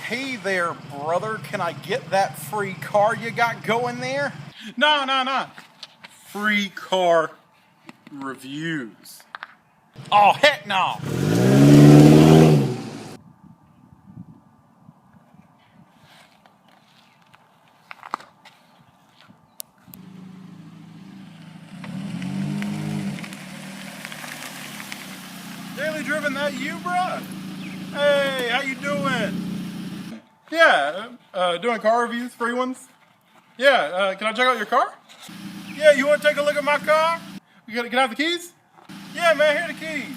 Hey there, brother. Can I get that free car you got going there? No. Free car reviews. Oh, heck no. Daily Driven, that you, bruh? Hey, how you doing? Yeah, doing car reviews, free ones. Yeah, can I check out your car? Yeah, you want to take a look at my car? Can I have the keys? Yeah, man, here are the keys.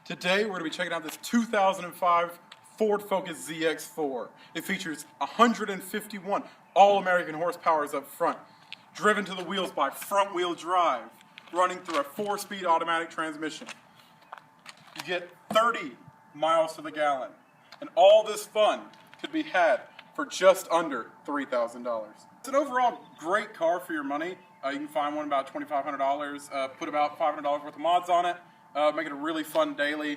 Today, we're going to be checking out this 2005 Ford Focus ZX4. It features 151 all-American horsepowers up front, driven to the wheels by front-wheel drive, running through a 4-speed automatic transmission. You get 30 miles to the gallon, and all this fun could be had for just under $3,000. It's an overall great car for your money. You can find one about $2,500, put about $500 worth of mods on it, make it a really fun daily.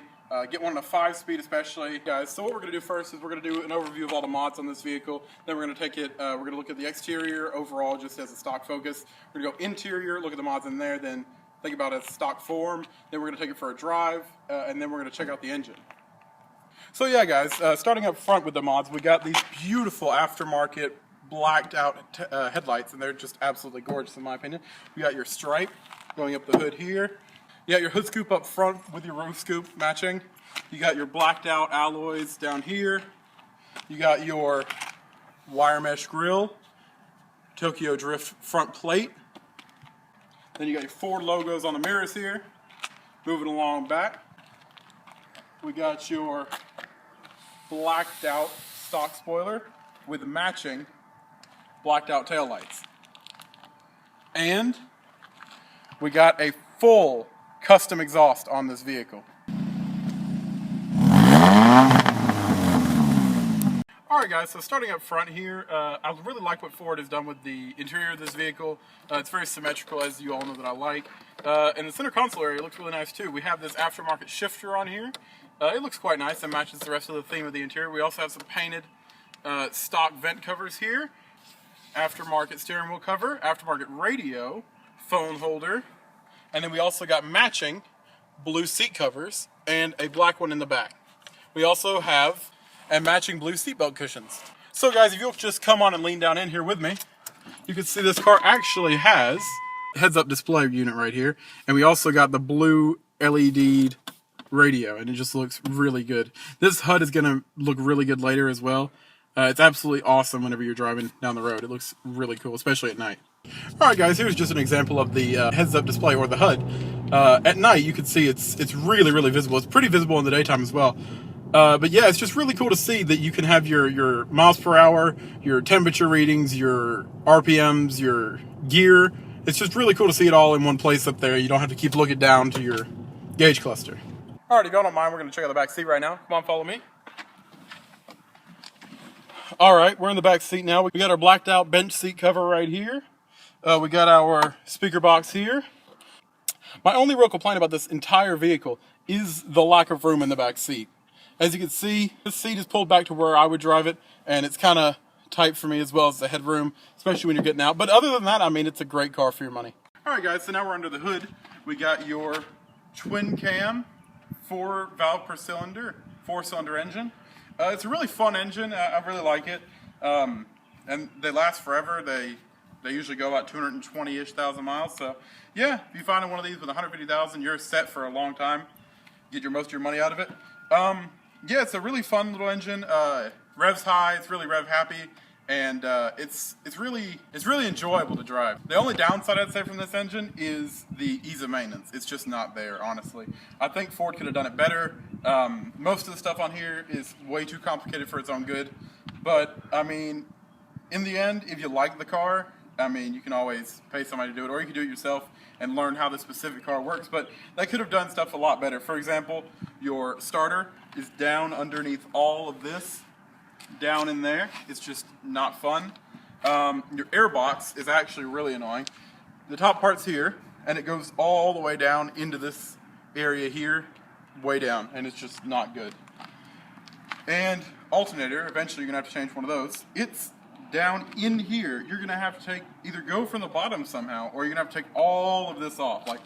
Get one in a 5-speed especially, guys. So what we're going to do first is we're going to do an overview of all the mods on this vehicle. Then we're going to take it, we're going to look at the exterior overall just as a stock Focus. We're going to go interior, look at the mods in there, then think about it as stock form. Then we're going to take it for a drive, and then we're going to check out the engine. So yeah, guys, starting up front with the mods, we got these beautiful aftermarket blacked out headlights, and they're just absolutely gorgeous in my opinion. We got your stripe going up the hood here. You got your hood scoop up front with your roof scoop matching. You got your blacked out alloys down here. You got your wire mesh grille, Tokyo Drift front plate. Then you got your Ford logos on the mirrors here. Moving along back, we got your blacked out stock spoiler with matching blacked out taillights. And we got a full custom exhaust on this vehicle. Alright guys, so starting up front here, I really like what Ford has done with the interior of this vehicle. It's very symmetrical, as you all know that I like. And the center console area looks really nice too. We have this aftermarket shifter on here. It looks quite nice and matches the rest of the theme of the interior. We also have some painted stock vent covers here. Aftermarket steering wheel cover, aftermarket radio, phone holder, and then we also got matching blue seat covers and a black one in the back. We also have matching blue seatbelt cushions. So guys, if you'll just come on and lean down in here with me, you can see this car actually has a heads-up display unit right here, and we also got the blue LED radio, and it just looks really good. This HUD is going to look really good later as well. It's absolutely awesome whenever you're driving down the road. It looks really cool, especially at night. Alright guys, here's just an example of the heads-up display, or the HUD. At night, you can see it's really visible. It's pretty visible in the daytime as well. But yeah, it's just really cool to see that you can have your miles per hour, your temperature readings, your RPMs, your gear. It's just really cool to see it all in one place up there. You don't have to keep looking down to your gauge cluster. Alright, if y'all don't mind, we're going to check out the back seat right now. Come on, follow me. Alright, we're in the back seat now. We got our blacked out bench seat cover right here. We got our speaker box here. My only real complaint about this entire vehicle is the lack of room in the back seat. As you can see, this seat is pulled back to where I would drive it, and it's kind of tight for me as well as the headroom, especially when you're getting out. But other than that, I mean, it's a great car for your money. Alright guys, so now we're under the hood. We got your twin cam, 4 valve per cylinder, 4-cylinder engine. It's a really fun engine. I really like it. And they last forever. They usually go about 220-ish thousand miles. So yeah, if you find one of these with 150,000, you're set for a long time. Get most of your money out of it. Yeah, it's a really fun little engine. Revs high. It's really rev happy, and it's really enjoyable to drive. The only downside I'd say from this engine is the ease of maintenance. It's just not there, honestly. I think Ford could have done it better. Most of the stuff on here is way too complicated for its own good. But I mean, in the end, if you like the car, I mean, you can always pay somebody to do it, or you can do it yourself and learn how the specific car works. But they could have done stuff a lot better. For example, your starter is down underneath all of this, down in there. It's just not fun. Your air box is actually really annoying. The top part's here, and it goes all the way down into this area here, way down, and it's just not good. And alternator, eventually you're gonna have to change one of those. It's down in here. You're gonna have to either go from the bottom somehow, or you're gonna have to take all of this off, like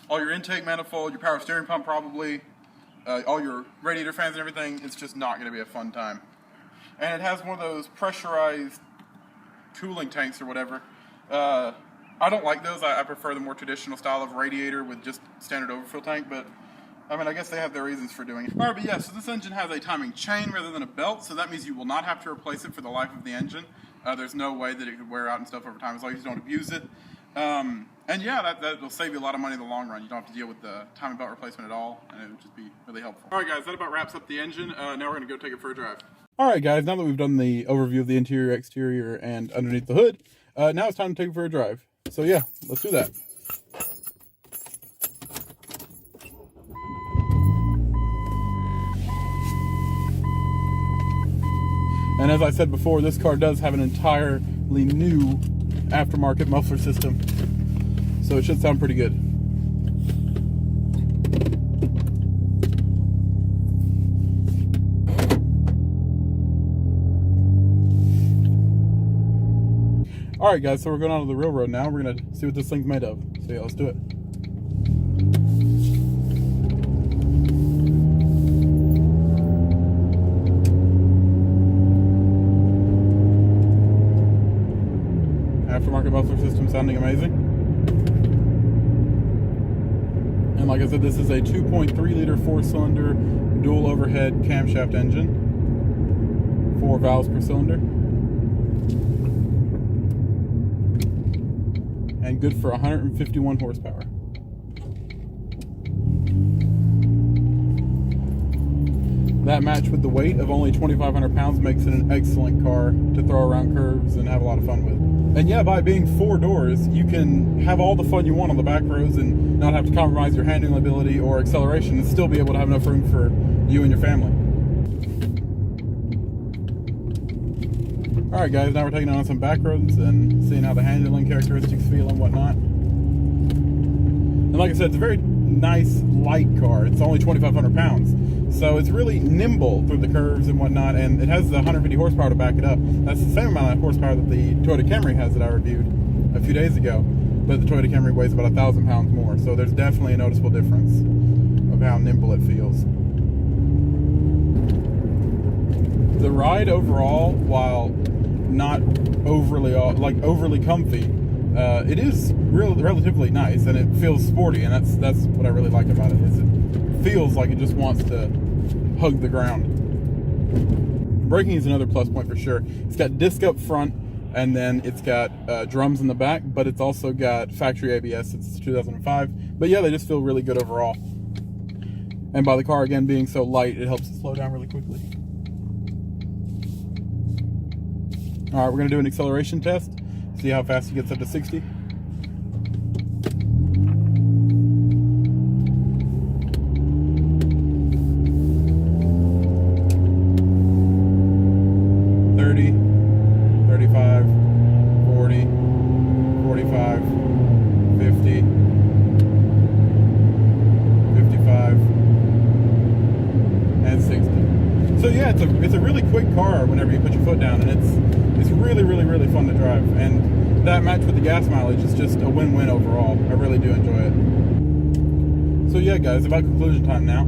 all your intake manifold, your power steering pump probably, all your radiator fans and everything. It's just not gonna be a fun time. And it has one of those pressurized cooling tanks or whatever. I don't like those. I prefer the more traditional style of radiator with just standard overfill tank, but I mean, I guess they have their reasons for doing it. All right, but yeah, so this engine has a timing chain rather than a belt, so that means you will not have to replace it for the life of the engine. There's no way that it could wear out and stuff over time as long as you don't abuse it. And yeah, that will save you a lot of money in the long run. You don't have to deal with the timing belt replacement at all, and it would just be really helpful. All right, guys, that about wraps up the engine. Now we're gonna go take it for a drive. All right, guys, now that we've done the overview of the interior, exterior, and underneath the hood, now it's time to take it for a drive. So yeah, let's do that. And as I said before, this car does have an entirely new aftermarket muffler system, so it should sound pretty good. Alright guys, so we're going on to the real road now. We're going to see what this thing's made of. So yeah, let's do it. Aftermarket muffler system sounding amazing. And like I said, this is a 2.3 liter 4-cylinder dual overhead camshaft engine. 4 valves per cylinder. And good for 151 horsepower. That matched with the weight of only 2,500 pounds makes it an excellent car to throw around curves and have a lot of fun with. And yeah, by being 4 doors, you can have all the fun you want on the back rows and not have to compromise your handling ability or acceleration and still be able to have enough room for you and your family. Alright guys, now we're taking on some back roads and seeing how the handling characteristics feel and whatnot. And like I said, it's a very nice, light car. It's only 2,500 pounds. So it's really nimble through the curves and whatnot, and it has the 150 horsepower to back it up. That's the same amount of horsepower that the Toyota Camry has that I reviewed a few days ago. But the Toyota Camry weighs about 1,000 pounds more. So there's definitely a noticeable difference of how nimble it feels. The ride overall, while not overly comfy, it is relatively nice, and it feels sporty, and that's what I really like about it. Is it feels like it just wants to hug the ground. Braking is another plus point for sure. It's got disc up front, and then it's got drums in the back, but it's also got factory ABS. It's 2005, but yeah, they just feel really good overall. And by the car again being so light, it helps it slow down really quickly. All right, we're gonna do an acceleration test, see how fast it gets up to 60. So yeah, it's a really quick car whenever you put your foot down, and it's really fun to drive. And that matched with the gas mileage is just a win-win overall. I really do enjoy it. So yeah, guys, about conclusion time now.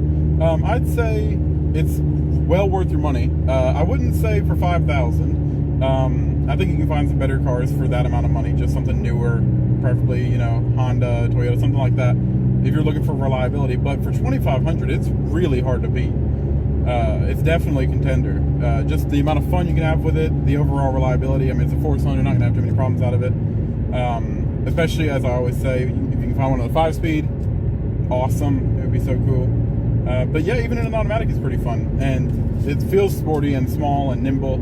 I'd say it's well worth your money. I wouldn't say for $5,000. I think you can find some better cars for that amount of money, just something newer, preferably, you know, Honda, Toyota, something like that, if you're looking for reliability. But for $2,500, it's really hard to beat. It's definitely a contender. Just the amount of fun you can have with it, the overall reliability. I mean, it's a 4-cylinder, not going to have too many problems out of it. Especially, as I always say, if you can find one on a 5-speed, awesome. It would be so cool. But yeah, even in an automatic, it's pretty fun. And it feels sporty and small and nimble.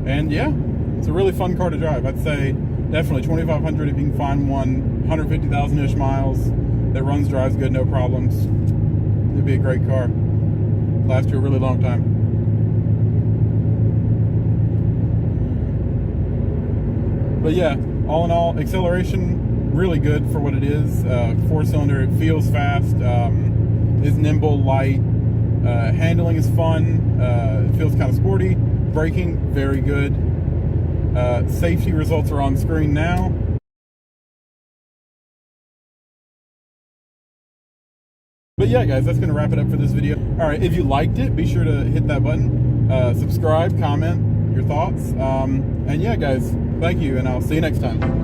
And yeah, it's a really fun car to drive. I'd say definitely $2,500 if you can find one, 150,000-ish miles, that runs, drives good, no problems. It'd be a great car. Last you a really long time. But yeah, all in all, acceleration really good for what it is. 4-cylinder, it feels fast, is nimble, light, handling is fun, it feels kind of sporty, braking, very good. Safety results are on screen now. But yeah, guys, that's going to wrap it up for this video. All right, if you liked it, be sure to hit that button, subscribe, comment your thoughts. And yeah, guys, thank you, and I'll see you next time.